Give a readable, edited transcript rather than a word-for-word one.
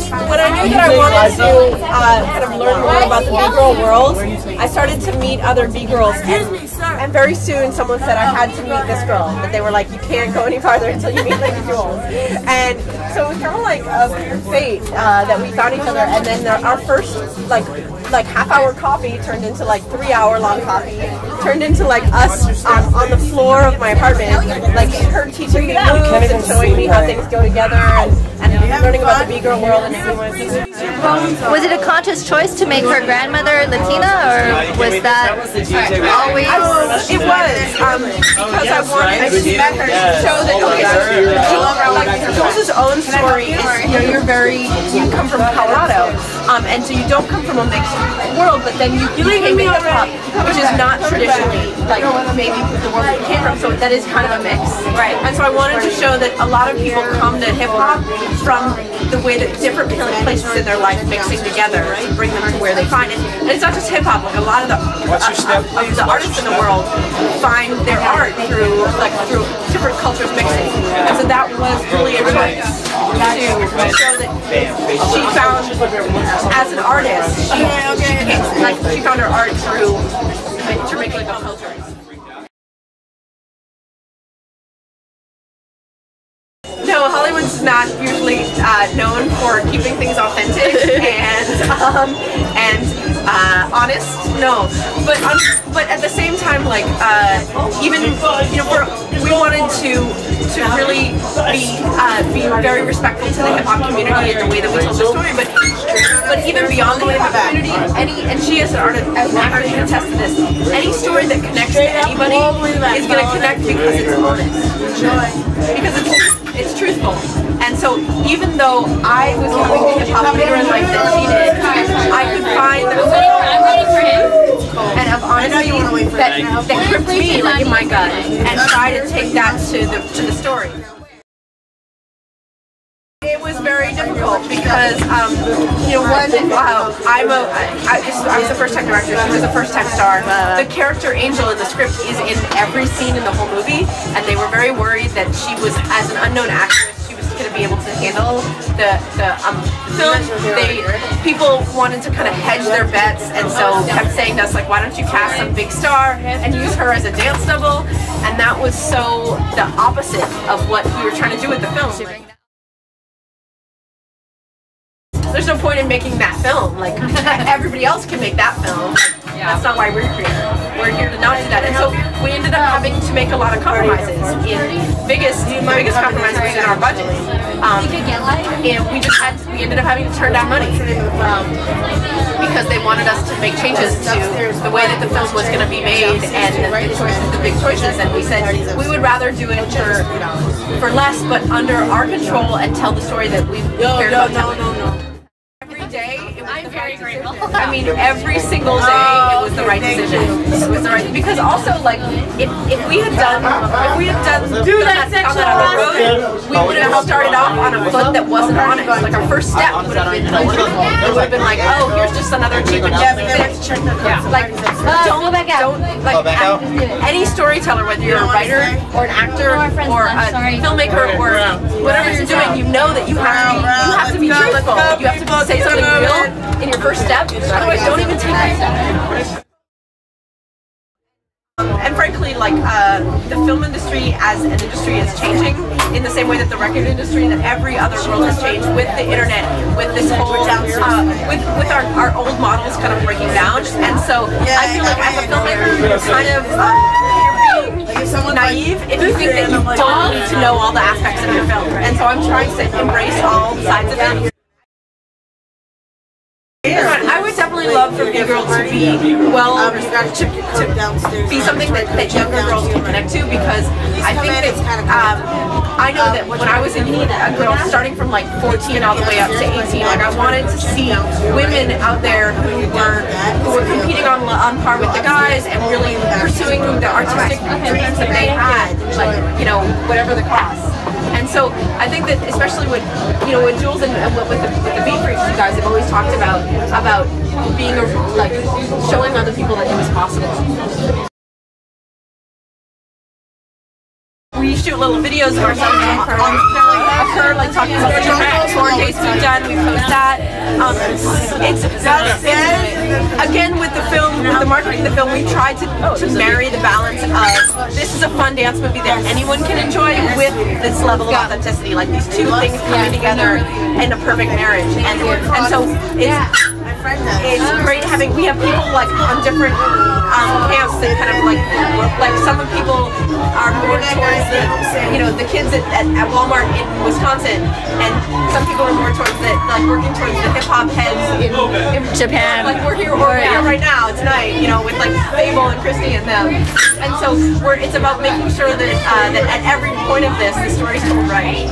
when I knew that I wanted to kind of learn more about the B-girl world, I started to meet other B-girls, and very soon someone said I had to meet this girl, that they were like, you can't go any farther until you meet Lady Jules. And so it was kind of like a fate that we found each other, and then our first like half-hour coffee turned into like 3-hour-long coffee, turned into like us on the floor of my apartment, like her teaching me moves and showing me how things go together, and learning about the B-girl world and everything. Was it a conscious choice to make her grandmother Latina, or was that always? It was, because I wanted to show that, Jules' own story is, you come from Colorado, and so you don't come from a mixed world, but then you came into hip-hop, which is not traditionally, like, maybe the world that you came from, so that is kind of a mix. Right. And so I wanted to show that a lot of people come to hip-hop from the way that different places in their life mixing together to bring them to where they find it. And it's not just hip-hop, like a lot of the artists in the world find their art through different cultures mixing. And so that was really a choice to show that she found, as an artist, she found her art through Jamaican culture. No, Hollywood's not usually known for keeping things authentic and honest. No, but at the same time, like even we wanted to really be very respectful to the hip hop community in the way that we told the story, but even beyond the hip hop community, and she as an artist, can attest to this. Any story that connects to anybody is going to connect because it's honest, because it's truthful. And so even though I was living the hip hop later in life that she did, I could find and of honesty that gripped me like in my gut, and try to take that to the story. It was very difficult because, I was a first-time director, she was a first-time star. The character Angel in the script is in every scene in the whole movie, and they were very worried that she was, as an unknown actress, she was going to be able to handle the film. People wanted to kind of hedge their bets, and so kept saying to us, like, why don't you cast some big star and use her as a dance double? And that was so the opposite of what we were trying to do with the film. There's no point in making that film. Like, everybody else can make that film. That's not why we're here. We're here to not do that. And so we ended up having to make a lot of compromises. The biggest compromise was in our budget. And we ended up having to turn down money because they wanted us to make changes to the way that the film was going to be made and the big choices. And we said we would rather do it for less, but under our control, and tell the story that we cared about telling. I'm very grateful. I mean, every single day it was the right decision. It was the right, because also, like, if we had done that on the road, we would have started off on a foot that wasn't honest. Like, our first step would have been untruthful. It would have been like, oh, here's just another cheap and any storyteller, whether you're a writer or an actor or a filmmaker or whatever you're doing, you know that you have to be truthful. You have to say something real in your first step, otherwise don't even take that step. And frankly, like, the film industry as an industry is changing in the same way that the record industry and that every other world has changed with the internet, with this whole, with our old models kind of breaking down. And so I feel like as a filmmaker, you're kind of, you're being naive if you think that you don't need to know all the aspects of your film. And so I'm trying to embrace all sides of it. I would definitely love for B-Girl to be, to be something that younger girls can connect to, because I think that, I know that when I was a girl, starting from like 14 all the way up to 18, like, I wanted to see women out there who were competing on par with the guys and really pursuing the artistic dreams that they had, like, whatever the cost. And so I think that, especially with Jules and with the Beat Freaks, you guys have always talked about being showing other people that it was possible. We shoot little videos of ourselves of her like talking about the tour days we've done. We post that. It's again with the film, with the marketing of the film, we tried to marry the balance of this is a fun dance movie that anyone can enjoy with this level of authenticity, like these two things coming together in a perfect marriage, and so it's great having, we have people like on different camps that kind of like some of people are more towards the, you know, the kids at Walmart in Wisconsin, and some people are more towards the, like working towards the hip hop heads in Japan. Like we're here right now tonight, you know, with like Fable and Christy and them, and so it's about making sure that that at every point of this, the story's told right.